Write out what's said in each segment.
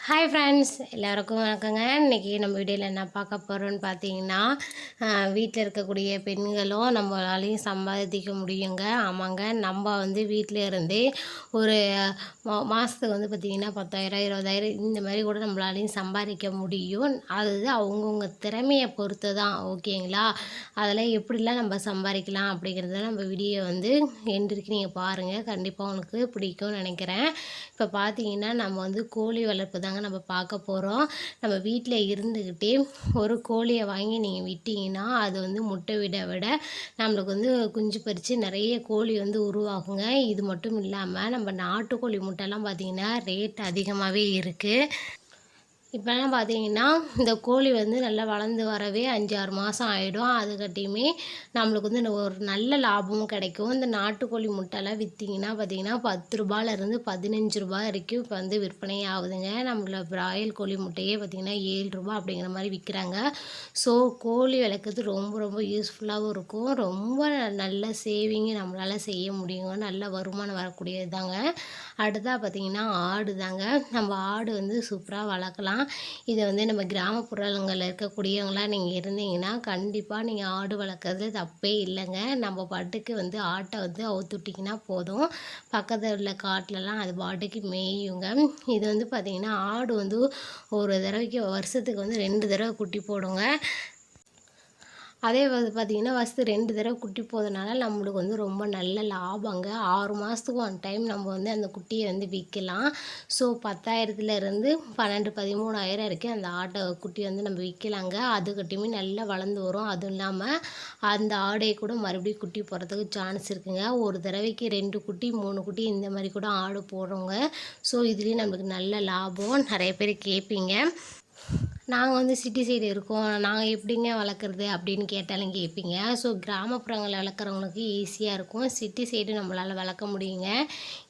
Hi friends, எல்லாருக்கும் வணக்கங்க. இன்றைக்கி நம்ம வீடியோவில் என்ன பார்க்க போகிறோன்னு பார்த்தீங்கன்னா, வீட்டில் இருக்கக்கூடிய பெண்களும் நம்மளாலையும் சம்பாதிக்க முடியுங்க. ஆமாங்க, நம்ம வந்து வீட்டில் இருந்தே ஒரு மாதத்துக்கு வந்து பார்த்திங்கன்னா 10,000 20,000 இந்த மாதிரி கூட நம்மளாலையும் சம்பாதிக்க முடியும். அது அவங்கவுங்க திறமையை பொறுத்து தான், ஓகேங்களா? அதில் எப்படிலாம் நம்ம சம்பாதிக்கலாம் அப்படிங்கிறத நம்ம வீடியோ வந்து எண்டிற்கு நீங்கள் பாருங்கள். கண்டிப்பாக உங்களுக்கு பிடிக்கும்னு நினைக்கிறேன். இப்போ பார்த்தீங்கன்னா நம்ம வந்து கோழி வளர்ப்பு தாங்க நம்ம பார்க்க போகிறோம். நம்ம வீட்டில் இருந்துக்கிட்டே ஒரு கோழியை வாங்கி நீங்கள் விட்டிங்கன்னா அது வந்து முட்டை விட நம்மளுக்கு வந்து குஞ்சு பறித்து நிறைய கோழி வந்து உருவாகுங்க. இது மட்டும் இல்லாமல் நம்ம நாட்டுக்கோழி முட்டைலாம் பார்த்திங்கன்னா ரேட் அதிகமாகவே இருக்குது. இப்போலாம் பார்த்தீங்கன்னா இந்த கோழி வந்து நல்லா வளர்ந்து வரவே 5-6 மாதம் ஆகிடும். அதுக்கட்டியுமே நம்மளுக்கு வந்து ஒரு நல்ல லாபமும் கிடைக்கும். இந்த நாட்டுக்கோழி முட்டைலாம் விற்றிங்கன்னா பார்த்திங்கன்னா 10 ரூபாயிலேருந்து 15 ரூபா வரைக்கும் இப்போ வந்து விற்பனை ஆகுதுங்க. நம்மள பிராயல் கோழி முட்டையே பார்த்திங்கன்னா 7 ரூபா அப்படிங்கிற மாதிரி விற்கிறாங்க. ஸோ கோழி வளர்க்குறது ரொம்ப ரொம்ப யூஸ்ஃபுல்லாகவும் இருக்கும். ரொம்ப நல்ல சேவிங்கு நம்மளால் செய்ய முடியுங்க. நல்ல வருமானம் வரக்கூடியது தாங்க. அடுத்ததாக பார்த்திங்கன்னா ஆடு தாங்க. நம்ம ஆடு வந்து சூப்பராக வளர்க்கலாம். இதை வந்து நம்ம கிராமப்புறங்களில் இருக்கக்கூடியவங்களாம் நீங்கள் இருந்தீங்கன்னா கண்டிப்பாக நீங்கள் ஆடு வளர்க்குறது தப்பே இல்லைங்க. நம்ம பாட்டுக்கு வந்து ஆட்டை வந்து அவுத்துட்டிங்கன்னா போதும், பக்கத்தில் உள்ள காட்டிலலாம் அது பாட்டுக்கு மேயுங்க. இது வந்து பார்த்திங்கன்னா ஆடு வந்து ஒரு தடவைக்கு வருஷத்துக்கு வந்து 2 தடவை குட்டி போடுங்க. அதே வந்து பார்த்திங்கன்னா ஃபஸ்ட்டு 2 தடவை குட்டி போடுறதுனால நம்மளுக்கு வந்து ரொம்ப நல்ல லாபங்க. 6 மாதத்துக்கு ஒன் டைம் நம்ம வந்து அந்த குட்டியை வந்து விற்கலாம். ஸோ 10,000லேருந்து 12,000 13,000 வரைக்கும் அந்த ஆட்டை குட்டி வந்து நம்ம விற்கலாங்க. அதுக்கட்டியுமே நல்லா வளர்ந்து வரும். அதுவும் இல்லாமல் அந்த ஆடை கூட மறுபடியும் குட்டி போடுறதுக்கு சான்ஸ் இருக்குங்க. ஒரு தடவைக்கு 2 குட்டி 3 குட்டி இந்த மாதிரி கூட ஆடு போடுறோங்க. ஸோ இதுலேயும் நம்மளுக்கு நல்ல லாபம். நிறைய பேர் கேட்பீங்க, நாங்கள் வந்து சிட்டி சைடு இருக்கோம், நாங்கள் எப்படிங்க வளர்க்குறது அப்படின்னு கேட்டாலும் கேட்பீங்க. ஸோ கிராமப்புறங்களில் வளர்க்குறவங்களுக்கு ஈஸியாக இருக்கும். சிட்டி சைடு நம்மளால் வளர்க்க முடியுங்க.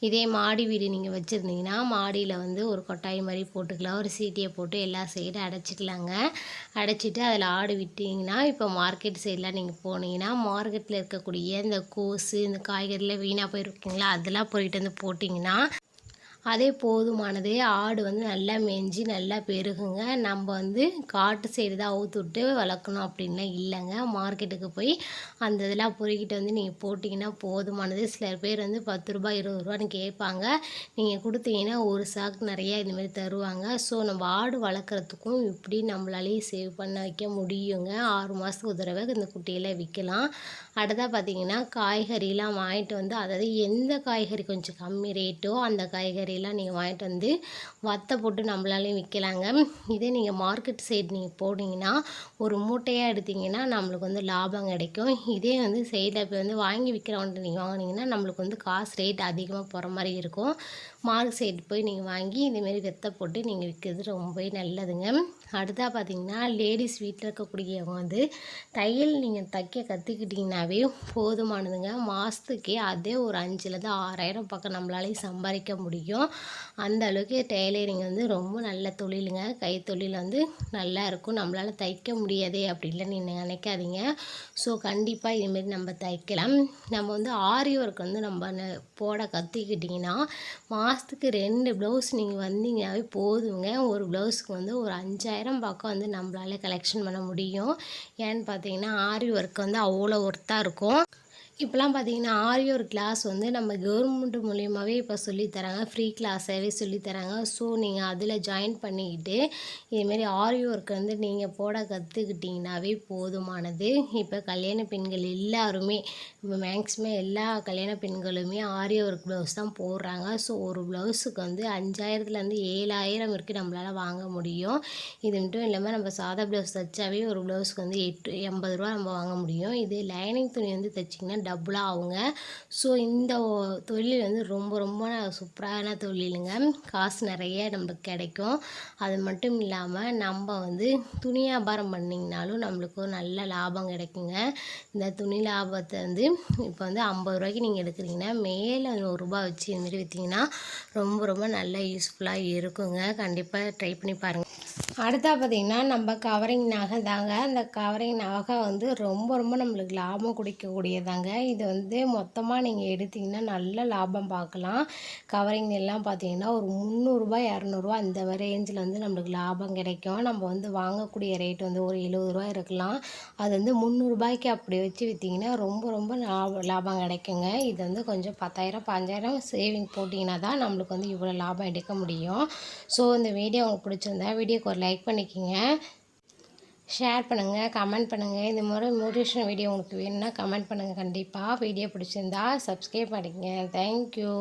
இதே மாடி வீடு நீங்கள் வச்சுருந்தீங்கன்னா மாடியில் வந்து ஒரு கொட்டாய் மாதிரி போட்டுக்கலாம். ஒரு சீட்டியை போட்டு எல்லா சைடும் அடைச்சிக்கலாங்க. அடைச்சிட்டு அதில் ஆடு விட்டிங்கன்னா, இப்போ மார்க்கெட் சைடெலாம் நீங்கள் போனீங்கன்னா மார்க்கெட்டில் இருக்கக்கூடிய இந்த கோஸு இந்த காய்கறிலாம் வீணாக போயிருக்கீங்களா, அதெல்லாம் போயிட்டு வந்து போட்டிங்கன்னா அதே போதுமானது. ஆடு வந்து நல்லா மேய்ஞ்சி நல்லா பெருகுங்க. நம்ம வந்து காட்டு சைடு தான் அவுத்து விட்டு வளர்க்கணும் அப்படின்லாம் இல்லைங்க. மார்க்கெட்டுக்கு போய் அந்த இதெல்லாம் பொறுக்கிட்டு வந்து நீங்கள் போட்டிங்கன்னா போதுமானது. சில பேர் வந்து 10 ரூபா 20 ரூபான்னு கேட்பாங்க. நீங்கள் கொடுத்தீங்கன்னா ஒரு சாக்கு நிறையா இந்தமாதிரி தருவாங்க. ஸோ நம்ம ஆடு வளர்க்குறதுக்கும் இப்படி நம்மளாலேயே சேவ் பண்ண வைக்க முடியுங்க. 6 மாதத்துக்கு ஒரு தடவை இந்த குட்டியெல்லாம் விற்கலாம். அடுத்ததாக பார்த்திங்கன்னா காய்கறிலாம் வாங்கிட்டு வந்து, அதாவது எந்த காய்கறி கொஞ்சம் கம்மி ரேட்டோ அந்த காய்கறியெல்லாம் நீங்கள் வாங்கிட்டு வந்து வத்தை போட்டு நம்மளாலையும் விற்கலாங்க. இதே நீங்கள் மார்க்கெட் சைடு நீங்கள் போனீங்கன்னா ஒரு மூட்டையாக எடுத்திங்கன்னா நம்மளுக்கு வந்து லாபம் கிடைக்கும். இதே வந்து சைடில் இப்போ வந்து வாங்கி விற்கிறவன்ட்டு நீங்கள் வாங்கினீங்கன்னா நம்மளுக்கு வந்து காசு ரேட் அதிகமாக போகிற மாதிரி இருக்கும். மார்க் சைடு போய் நீங்கள் வாங்கி இதேமாரி வெத்தை போட்டு நீங்கள் விற்கிறது ரொம்பவே நல்லதுங்க. அடுத்ததாக பார்த்திங்கன்னா லேடிஸ் வீட்டில் இருக்கக்கூடியவங்க வந்து தையல் நீங்கள் தைக்க கற்றுக்கிட்டிங்கனாவே போதுமானதுங்க. மாதத்துக்கே அதே ஒரு 5,000 6,000 பக்கம் நம்மளாலேயும் சம்பாதிக்க முடியும். அந்த அளவுக்கு டெய்லரிங் வந்து ரொம்ப நல்ல தொழிலுங்க. கைத்தொழில் வந்து நல்லா இருக்கும். நம்மளால் தைக்க முடியாதே அப்படின்லாம் நீங்கள் நினைக்காதீங்க. ஸோ கண்டிப்பாக இதுமாரி நம்ம தைக்கலாம். நம்ம வந்து ஆரி ஒர்க் வந்து நம்ம போட கற்றுக்கிட்டிங்கன்னா மாதத்துக்கு 2 ப்ளவுஸ் நீங்கள் வந்தீங்கன்னாவே போதுங்க. ஒரு ப்ளவுஸுக்கு வந்து ஒரு 5,000 பக்கம் வந்து நம்மளால கலெக்ஷன் பண்ண முடியும். ஏன்னு பார்த்தீங்கன்னா ஆரி ஒர்க் வந்து அவ்வளோ ஒர்த்தாக இருக்கும். இப்போலாம் பார்த்திங்கன்னா ஆரி ஒர்க் கிளாஸ் வந்து நம்ம கவர்மெண்ட் மூலியமாகவே இப்போ சொல்லித்தராங்க. ஃப்ரீ கிளாஸாகவே சொல்லித்தராங்க. ஸோ நீங்கள் அதில் ஜாயின் பண்ணிக்கிட்டு இதுமாரி ஆரி ஒர்க் வந்து நீங்கள் போட கற்றுக்கிட்டிங்கனாவே போதுமானது. இப்போ கல்யாண பெண்கள் எல்லாருமே, இப்போ மேக்ஸிமம் எல்லா கல்யாண பெண்களுமே ஆரி ஒர்க் ப்ளவுஸ் தான் போடுறாங்க. ஸோ ஒரு ப்ளவுஸுக்கு வந்து 5,000லேருந்து 7,000 வரைக்கும் நம்மளால் வாங்க முடியும். இது மட்டும் இல்லாமல் நம்ம சாதா ப்ளவுஸ் தைச்சாவே ஒரு ப்ளவுஸுக்கு வந்து 80 ரூபா நம்ம வாங்க முடியும். இது லைனிங் துணி வந்து தைச்சிங்கன்னா டபுளாக ஆகுங்க. ஸோ இந்த தொழில் வந்து ரொம்ப ரொம்ப சூப்பரான தொழிலுங்க. காசு நிறைய நம்மளுக்கு கிடைக்கும். அது மட்டும் இல்லாமல் நம்ம வந்து துணி வியாபாரம் பண்ணிங்கனாலும் நம்மளுக்கு ஒரு நல்ல லாபம் கிடைக்குங்க. இந்த துணி லாபத்தை வந்து இப்போ வந்து 50 ரூபாய்க்கு நீங்கள் எடுக்கிறீங்கன்னா மேலே 100 ரூபா வச்சு இதுமாரி விற்றிங்கன்னா ரொம்ப ரொம்ப நல்ல யூஸ்ஃபுல்லாக இருக்குங்க. கண்டிப்பாக ட்ரை பண்ணி பாருங்கள். அடுத்தா பார்த்திங்கன்னா நம்ம கவரிங் நகை தாங்க. அந்த கவரிங் நகை வந்து ரொம்ப ரொம்ப நம்மளுக்கு லாபம் குடிக்கக்கூடியதாங்க. இது வந்து மொத்தமாக நீங்கள் எடுத்திங்கன்னா நல்ல லாபம் பார்க்கலாம். கவரிங் எல்லாம் பார்த்திங்கன்னா ஒரு ரூ. 300 200 அந்த ரேஞ்சில் வந்து நம்மளுக்கு லாபம் கிடைக்கும். நம்ம வந்து வாங்கக்கூடிய ரேட் வந்து ஒரு ரூ. 70 இருக்கலாம். அது வந்து ரூ. 300 அப்படி வச்சு விற்றிங்கன்னா ரொம்ப ரொம்ப லாபம் கிடைக்குங்க. இது வந்து கொஞ்சம் 10,000 15,000 சேவிங் போட்டிங்கன்னா தான் நம்மளுக்கு வந்து இவ்வளோ லாபம் எடுக்க முடியும். ஸோ இந்த வீடியோ உங்களுக்கு பிடிச்சிருந்தா வீடியோக்கு ஒரு லைக் பண்ணிக்கோங்க, ஷேர் பண்ணுங்கள், கமெண்ட் பண்ணுங்கள். இந்த மாதிரி மோட்டிவேஷன் வீடியோ உங்களுக்கு வேணும்னா கமெண்ட் பண்ணுங்கள். கண்டிப்பாக வீடியோ பிடிச்சிருந்தா சப்ஸ்கிரைப் பண்ணிக்கங்க. தேங்க்யூ.